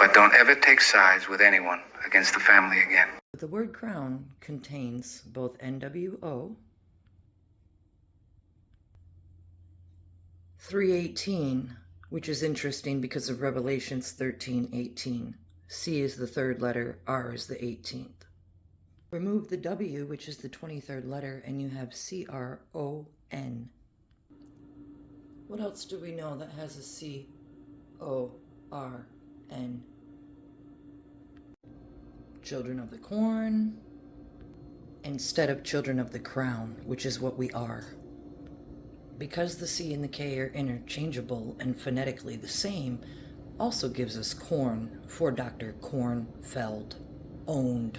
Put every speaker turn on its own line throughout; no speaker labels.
But don't ever take sides with anyone against the family again.
The word crown contains both NWO, 318, which is interesting because of Revelations 13:18. C is the third letter, R is the 18th. Remove the W, which is the 23rd letter, and you have CRON. What else do we know that has a CORN? Children of the corn, instead of children of the crown, which is what we are. Because the C and the K are interchangeable and phonetically the same, also gives us corn for Dr. Kornfeld, owned.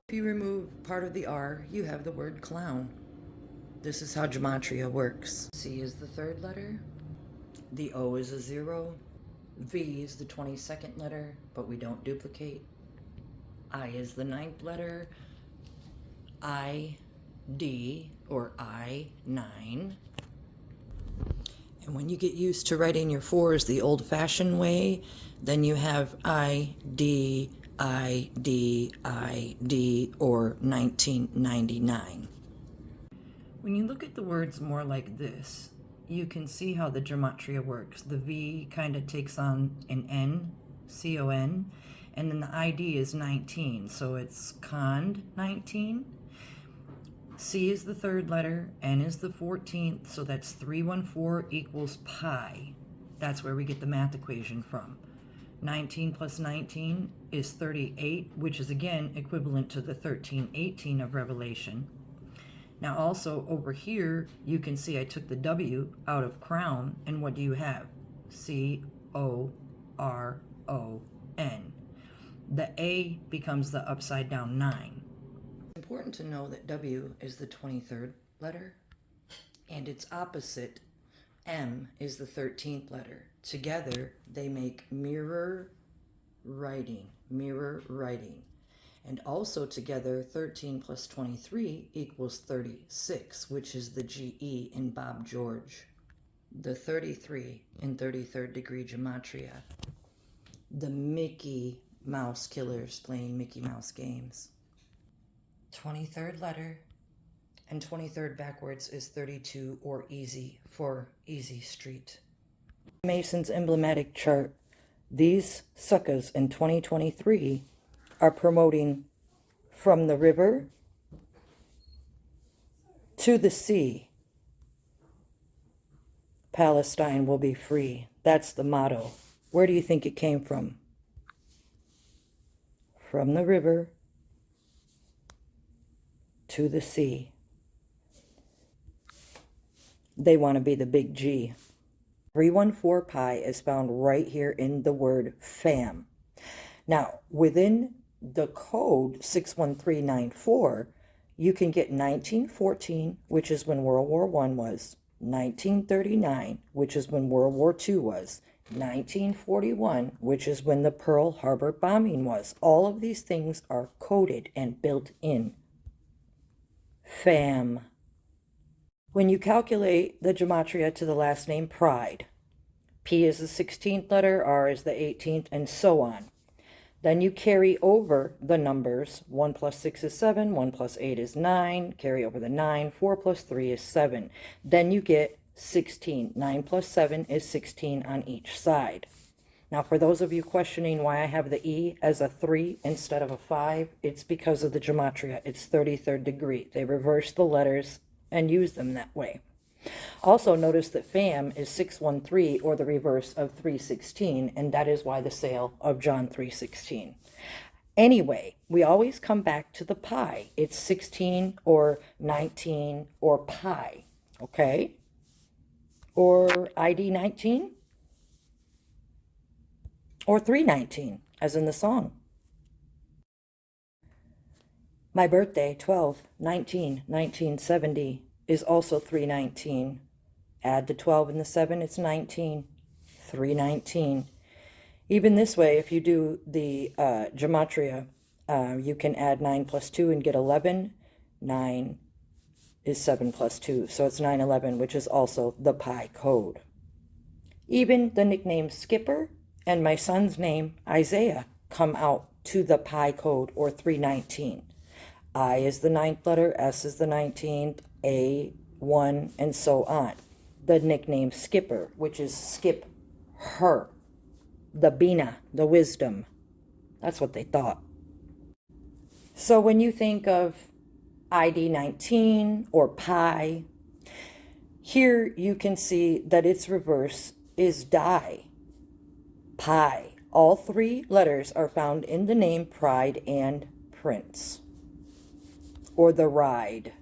If you remove part of the R, you have the word clown. This is how gematria works. C is the third letter, the O is a 0, V is the 22nd letter, but we don't duplicate. I is the 9th letter, ID or I9. And when you get used to writing your 4s the old-fashioned way, then you have ID, or 1999. When you look at the words more like this, you can see how the gematria works. The V kind of takes on an N, C-O-N, and then the ID is 19, so it's cond 19. C is the third letter, N is the 14th, so that's 314 equals pi. That's where we get the math equation from. 19 plus 19 is 38, which is again equivalent to the 1318 of Revelation. Now also over here, you can see I took the W out of crown, and what do you have? C-O-R-O-N. The A becomes the upside down 9. It's important to know that W is the 23rd letter, and its opposite, M, is the 13th letter. Together, they make mirror writing. And also together, 13 plus 23 equals 36, which is the GE in Bob George. The 33 in 33rd degree gematria. The Mickey Mouse killers playing Mickey Mouse games. 23rd letter, and 23rd backwards is 32, or easy for easy street. Mason's emblematic chart. These suckers in 2023 are promoting from the river to the sea. Palestine will be free. That's the motto. Where do you think it came from? From the river to the sea. They want to be the big G. 314 pi is found right here in the word fam. Now, within the code 61394, you can get 1914, which is when World War I was, 1939, which is when World War II was, 1941, which is when the Pearl Harbor bombing was. All of these things are coded and built in. Fam. When you calculate the gematria to the last name Pride, P is the 16th letter, R is the 18th, and so on. Then you carry over the numbers. 1 plus 6 is 7, 1 plus 8 is 9, carry over the 9, 4 plus 3 is 7. Then you get 16. 9 plus 7 is 16 on each side. Now, for those of you questioning why I have the E as a 3 instead of a 5, it's because of the gematria. It's 33rd degree. They reverse the letters and use them that way. Also, notice that fam is 613, or the reverse of 316, and that is why the sale of John 3:16. Anyway, we always come back to the pi. It's 16 or 19 or pi, okay? Or ID 19 or 319, as in the song. My birthday, 12/19/1970, is also 319. Add the 12 and the 7, it's 19. 319. Even this way, if you do the gematria, you can add 9 plus 2 and get 11. 9 is 7 plus 2, so it's 911, which is also the pi code. Even the nickname Skipper and my son's name, Isaiah, come out to the pi code, or 319. I is the 9th letter, S is the 19th, A, 1, and so on. The nickname Skipper, which is skip her, the Bina, the wisdom. That's what they thought. So when you think of ID 19 or pi, here you can see that its reverse is die, pi. All three letters are found in the name Pride and Prince, or the ride.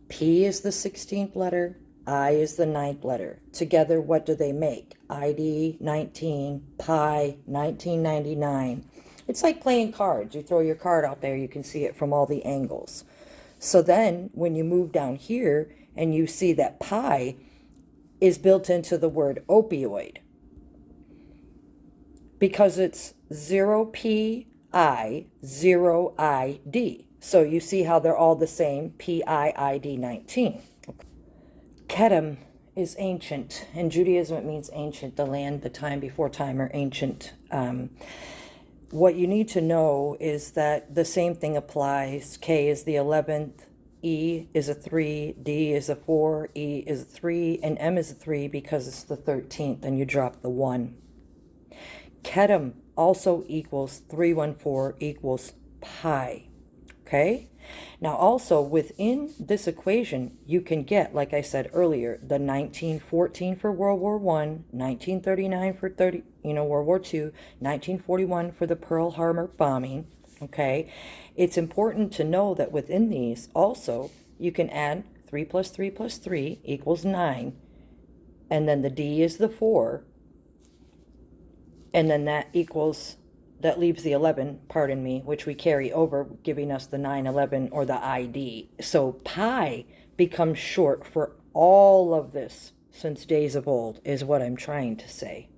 P is the 16th letter, I is the 9th letter. Together, what do they make? ID 19, pi 1999. It's like playing cards. You throw your card out there, you can see it from all the angles. So then, when you move down here and you see that pi is built into the word opioid, because it's 0pi, 0id. So you see how they're all the same, PIID 19. Kedem is ancient. In Judaism, it means ancient, the land, the time before time, or ancient. What you need to know is that the same thing applies. K is the 11th, E is a 3, D is a 4, E is a 3, and M is a 3 because it's the 13th, and you drop the 1. Kedem also equals 314 equals pi. Okay? Now also within this equation, you can get, like I said earlier, the 1914 for World War I, 1939 for World War II, 1941 for the Pearl Harbor bombing. Okay? It's important to know that within these also you can add 3 plus 3 plus 3 equals 9. And then the D is the 4. And then that leaves the 11, pardon me, which we carry over, giving us the 911 or the ID. So pi becomes short for all of this since days of old, is what I'm trying to say.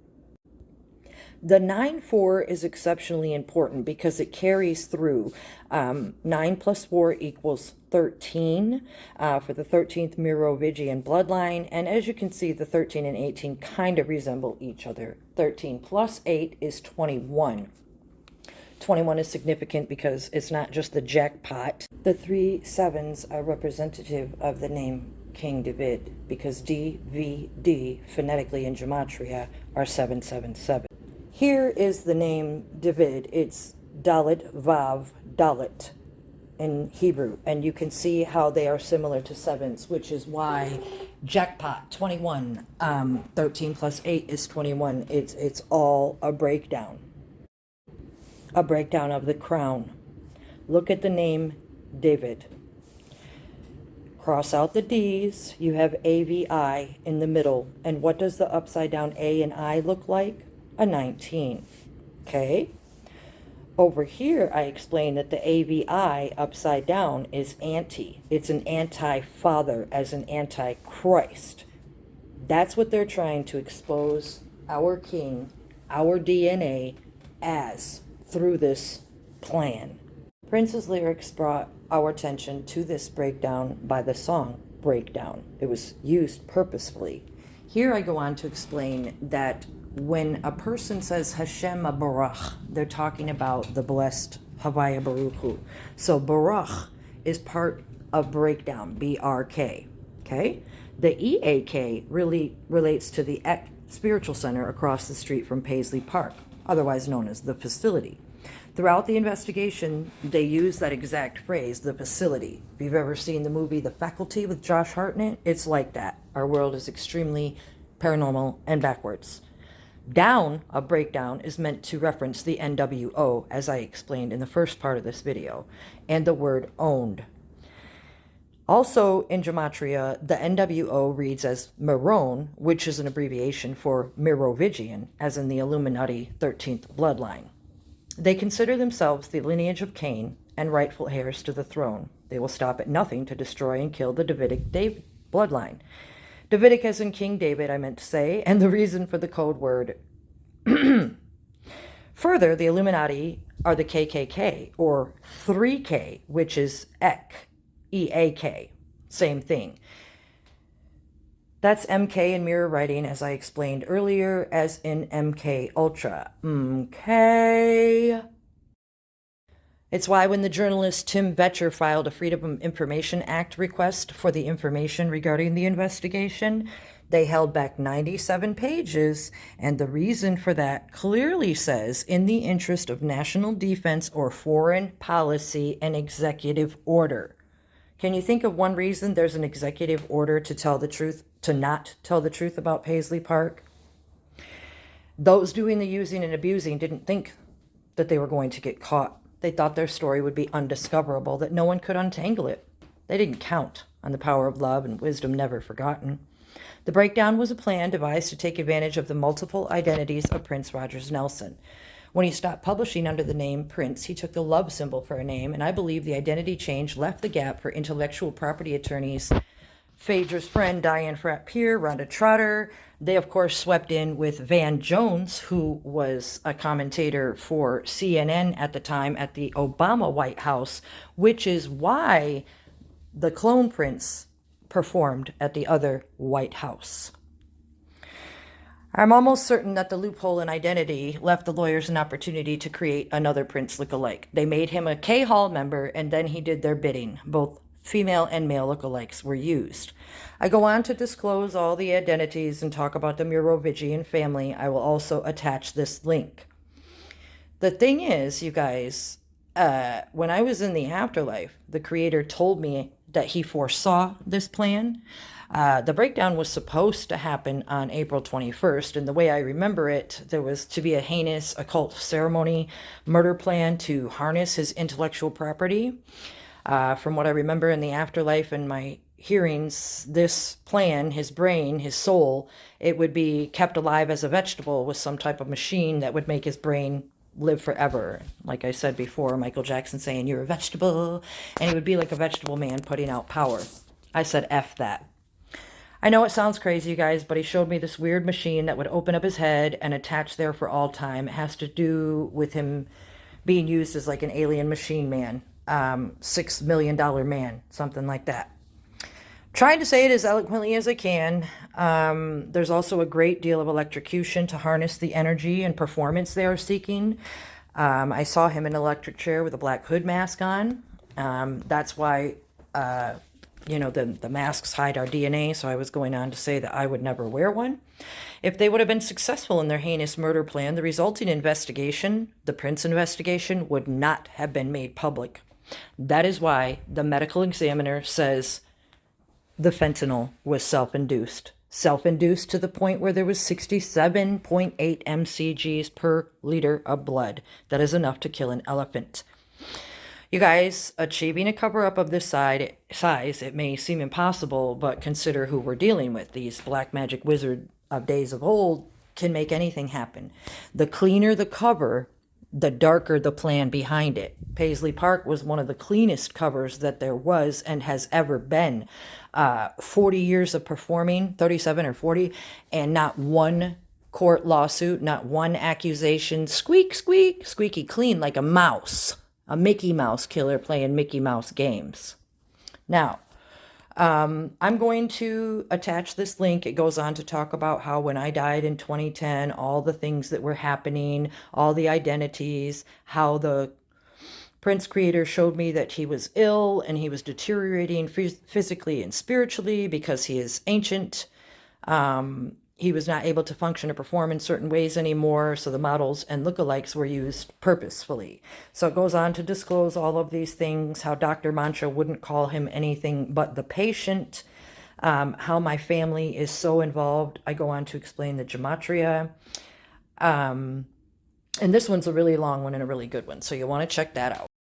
The 9-4 is exceptionally important because it carries through 9 plus 4 equals 13 for the 13th Merovingian bloodline. And as you can see, the 13 and 18 kind of resemble each other. 13 plus 8 is 21. 21 is significant because it's not just the jackpot. The 3 sevens are representative of the name King David because DVD phonetically in Gematria are 777. Here is the name David. It's Dalet Vav Dalet in Hebrew, and you can see how they are similar to sevens, which is why jackpot 21, 13 plus 8 is 21. It's all a breakdown of the crown. Look at the name David. Cross out the D's. You have AVI in the middle. And what does the upside down A and I look like? A 19. Okay? Over here, I explained that the AVI upside down is anti. It's an anti-father as an anti-Christ. That's what they're trying to expose our king, our DNA, as through this plan. Prince's lyrics brought our attention to this breakdown by the song Breakdown. It was used purposefully. Here I go on to explain that when a person says Hashem Baruch, they're talking about the blessed Havaya Baruch Hu. So Baruch is part of breakdown, BRK. Okay? The EAK really relates to the Ek Spiritual Center across the street from Paisley Park, otherwise known as the facility. Throughout the investigation, they use that exact phrase, the facility. If you've ever seen the movie The Faculty with Josh Hartnett, it's like that. Our world is extremely paranormal and backwards. Down, a breakdown, is meant to reference the NWO, as I explained in the first part of this video, and the word owned. Also in Gematria, the NWO reads as Meron, which is an abbreviation for Merovingian, as in the Illuminati 13th bloodline. They consider themselves the lineage of Cain and rightful heirs to the throne. They will stop at nothing to destroy and kill the Davidic bloodline. Davidic as in King David, I meant to say, and the reason for the code word. Further, the Illuminati are the KKK, or 3K, which is EK, same thing. That's MK in mirror writing, as I explained earlier, as in MK Ultra. Okay. It's why when the journalist Tim Betcher filed a Freedom of Information Act request for the information regarding the investigation, they held back 97 pages, and the reason for that clearly says, in the interest of national defense or foreign policy and executive order. Can you think of one reason there's an executive order to tell the truth, to not tell the truth about Paisley Park? Those doing the using and abusing didn't think that they were going to get caught. They thought their story would be undiscoverable, that no one could untangle it. They didn't count on the power of love and wisdom never forgotten. The breakdown was a plan devised to take advantage of the multiple identities of Prince Rogers Nelson. When he stopped publishing under the name Prince, he took the love symbol for a name, and I believe the identity change left the gap for intellectual property attorneys Phaedra's friend Diane Frapp-Peer, Rhonda Trotter. They, of course, swept in with Van Jones, who was a commentator for CNN at the time at the Obama White House, which is why the clone prince performed at the other White House. I'm almost certain that the loophole in identity left the lawyers an opportunity to create another Prince lookalike. They made him a K Hall member, and then he did their bidding. Both female and male lookalikes were used. I go on to disclose all the identities and talk about the Merovingian family. I will also attach this link. The thing is, you guys, when I was in the afterlife, the creator told me that he foresaw this plan. The breakdown was supposed to happen on April 21st, and the way I remember it, there was to be a heinous occult ceremony, murder plan to harness his intellectual property. From what I remember in the afterlife and my hearings, this plan, his brain, his soul, it would be kept alive as a vegetable with some type of machine that would make his brain live forever. Like I said before, Michael Jackson saying, "You're a vegetable," and he would be like a vegetable man putting out power. I said, F that. I know it sounds crazy, you guys, but he showed me this weird machine that would open up his head and attach there for all time. It has to do with him being used as like an alien machine man, $6 million man, something like that. Trying to say it as eloquently as I can. There's also a great deal of electrocution to harness the energy and performance they are seeking. I saw him in an electric chair with a black hood mask on. That's why, the masks hide our DNA, so I was going on to say that I would never wear one. If they would have been successful in their heinous murder plan, the resulting investigation, the Prince investigation, would not have been made public. That is why the medical examiner says the fentanyl was self-induced. Self-induced to the point where there was 67.8 mcgs per liter of blood. That is enough to kill an elephant. You guys, achieving a cover-up of this size, it may seem impossible, but consider who we're dealing with. These black magic wizard of days of old can make anything happen. The cleaner the cover, the darker the plan behind it. Paisley Park was one of the cleanest covers that there was and has ever been. 40 years of performing, 37 or 40, and not one court lawsuit, not one accusation. Squeak, squeak, squeaky clean like a mouse. A Mickey Mouse killer playing Mickey Mouse games. Now, I'm going to attach this link. It goes on to talk about how when I died in 2010, all the things that were happening, all the identities, how the Prince creator showed me that he was ill and he was deteriorating physically and spiritually because he is ancient. He was not able to function or perform in certain ways anymore, so the models and lookalikes were used purposefully. So it goes on to disclose all of these things, how Dr. Mancha wouldn't call him anything but the patient, how my family is so involved. I go on to explain the gematria. And this one's a really long one and a really good one, so you want to check that out.